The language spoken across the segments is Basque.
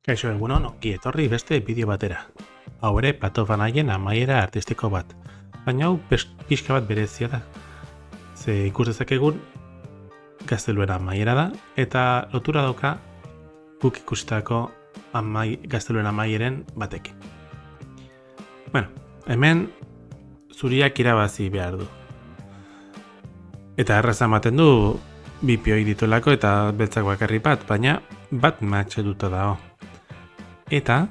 Kaixo egunon, ongi etorri beste bideo batera. Hau ere, Platofanaien amaiera artistiko bat. Baina hau pixka bat berezia da. Ze ikus dezakegun, gazteluen amaiera da, eta lotura dauka guk ikusitako gazteluen amaieren batekin. Bueno, hemen zuriak irabazi behar du. Eta erraza ematen du bi pioi dituelako eta beltzak bakarri bat, baina bat matxetuta dago. Eta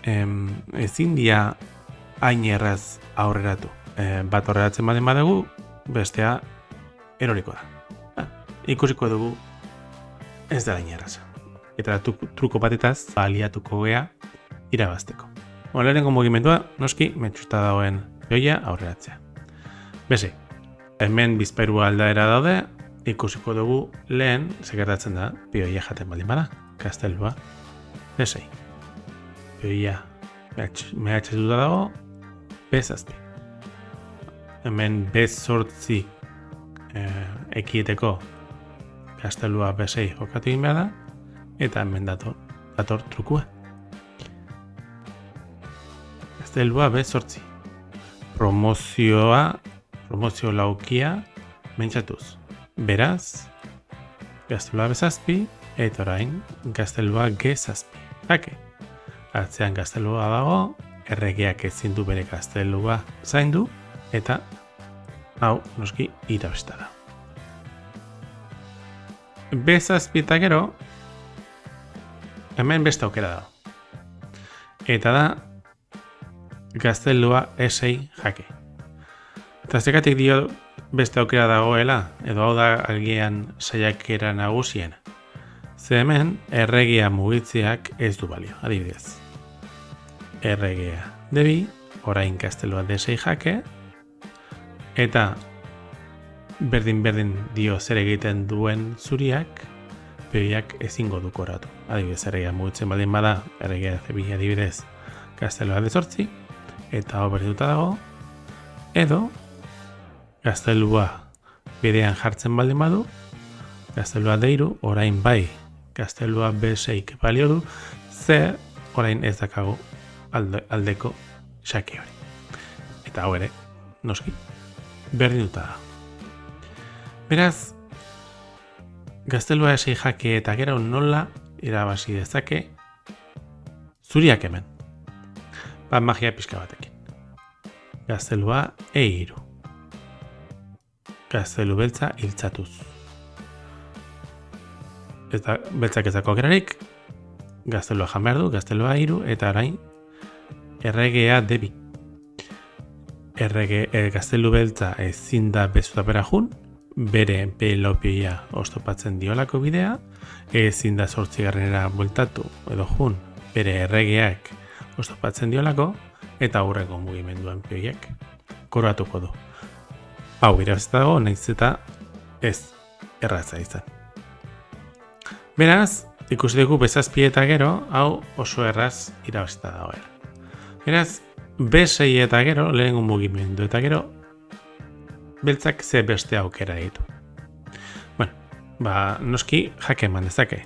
ezin dia hain erraz aurreratu. Bat aurreratzen baden badugu, bestea eroriko da. Ikusiko dugu ez da hain erraza. Eta truko batetaz baliatuko gea irabazteko. Lehenengo mugimendua, noski, metxuta dagoen joia aurreratzea. Bese, hemen bizpahiru aldaera daude, ikusiko dugu lehen, segertatzen da, pioia jaten baldin bada, kastelua, besei. Pioia mehatxetuta dago, bezazpi. Hemen bezortzi ekieteko kastelua besei jokatu egin behar da, eta hemen dator trukua. Kastelua bezortzi. Promozio laukia mentzatuz. Beraz, gaztelua bezazpi, eta orain gaztelua gezazpi. Hake. Atzean gaztelua dago, erregeak ezin du bere gaztelua zaindu, eta hau, noski, irabazta da. Bezazpi eta gero, hemen beste aukera dago. Eta da, gaztelua esei jake. Eta zekatik dio beste aukera dagoela, edo hau da agian saiakera nagusien. Ze hemen, erregea mugitzeak ez du balio, adibidez. Erregea debi, orain gaztelua desei jake, eta berdin dio zer egiten duen zuriak, pioiak ezingo du koratu. Adibidez, erregea mugitzen baldin bada, erregea debi adibidez gaztelua dezortzi, eta hau berdituta dago, edo gaztelua bidean jartzen baldin badu, gaztelua deiru, orain bai gaztelua beseik balio du, ze orain ez dakago aldeko xake hori. Eta hau ere, noski, berdituta da. Beraz, gaztelua esei jake eta gero nola irabazi dezake zuriak hemen. Magia pixka batekin. Gaztelua eiru. Gaztelu beltza hiltzatuz. Eta beltzak ezako aukerarik, gaztelua jan behar du, gaztelua hiru, eta orain erregea debi. Gaztelu beltza ezin da bezutapera jun, bere belopioia oztopatzen diolako bidea, ezin da 8garrenera bueltatu edo jun, bere erregeak oztopatzen diolako, eta aurreko mugimenduen pioiek koratuko du. Hau irabazta dago, nahiz eta ez erratza izan. Beraz, ikusi dugu bezazpi eta gero, hau oso erraz irabazta dago. Beraz, besei eta gero, lehenengo mugimendu eta gero, beltzak ze beste aukera ditu. Bueno, noski jake eman dezake.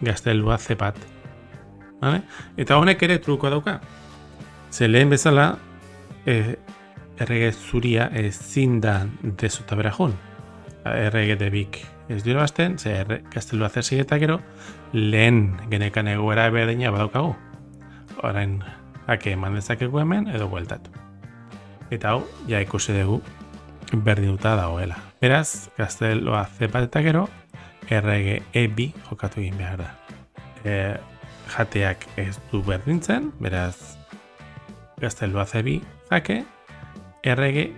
Gaztelua ze bat. Vale? Eta honek ere truko dauka. Ze lehen bezala, errege zuria ezin da dezutabera jun. Errege debik ez dira bazten, ze gaztelua zesei eta gero, lehen genekan egoera berdina badaukagu. Orain, hake eman dezakegu hemen edo bueltatu. Eta hau, ja ikusi dugu berdinuta dagoela. Beraz, gaztelua zepat eta gero, errege ebi jokatu egin behar da. Jateak ez du berdintzen, beraz, gaztelua zebi jake, errege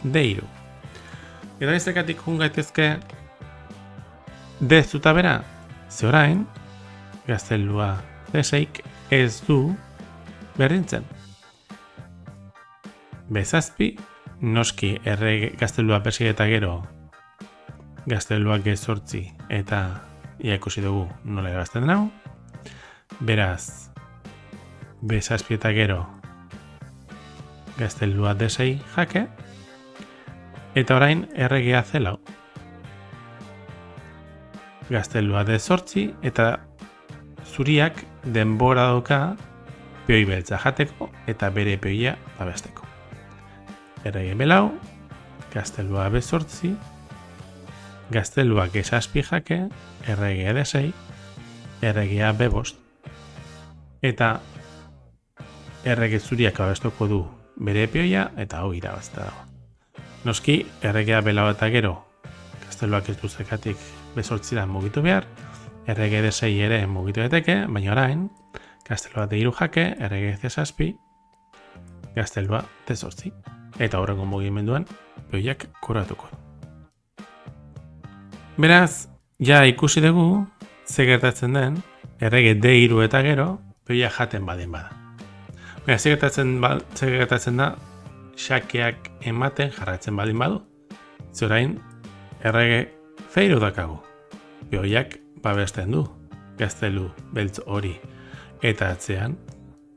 deiru. Eta iztekatik jun gaitezke dezuta bera, ze orain, gaztelua zeseik ez du berdintzen. Bezazpi, noski errege gaztelua besei eta gero, gaztelua gezortzi eta ia ikusi dugu nola irabazten denau. Beraz, bezazpi eta gero, gaztelua desei jake, eta orain erregea zelau. Gaztelua dezortzi eta zuriak denbora dauka peoi beltza jateko eta bere peoia babesteko. Errege belau, gaztelua B8, gaztelua G6 jake, erregea D6, erregea B5, eta errege zuriak babestuko du bere peoia eta hau irabazta dago. Noski, erregea belau eta gero, gazteluak ez duzekatik B8 mugitu behar, errege D6 ere mugitu daiteke, baina orain, gaztelua D3 jake, errege C6, gaztelua D8. Eta horrengo mugimenduan, peoiak koratuko. Beraz, ja ikusi dugu, ze gertatzen den, errege D3 eta gero, peoia jaten badin bada. Beraz, ze gertatzen da, xakeak ematen jarraitzen baldin badu. Zorain, errege C3 dakagu. Peoiak babesten du, gaztelu beltz hori. Eta atzean,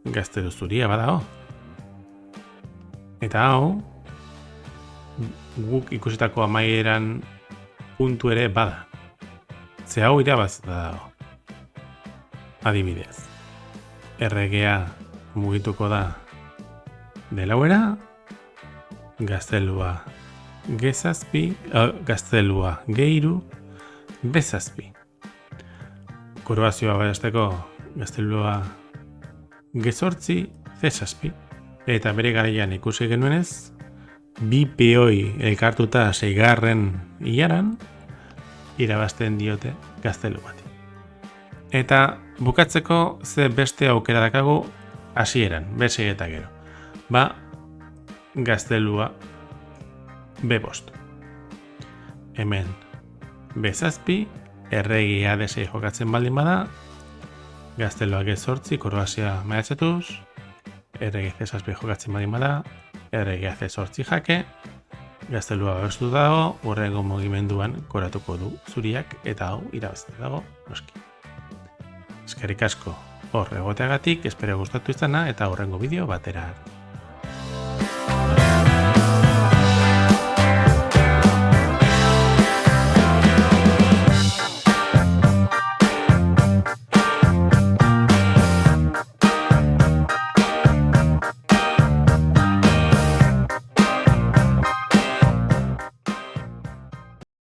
gaztelu zuria badago. Eta hau, guk ikusitako amaieran puntu ere bada. Ze hau irabazta dago. Adibidez, erregea mugituko da delauera, gaztelua G7, gaztelua G3, B7. Koroazioa babesteko gaztelua G8, C7. Eta bere garaian ikusi genuenez, bi peoi elkartuta 6. ilaran irabazten diote gaztelu bati. Eta bukatzeko ze beste aukera dakagu hasieran, B6 eta gero. Gaztelua B5. Hemen B7, erregea D6 jokatzen baldin bada, gaztelua G8 koroazioa maiatzetuz, errege C6 jokatzen baldin bada, erregea C8 jake, gaztelua babestu dago, hurrengo mugimenduan koratuko du zuriak eta hau irabazten dago noski. Eskerrik asko hor egoteagatik, espero gustatu izana eta hurrengo bideo batera.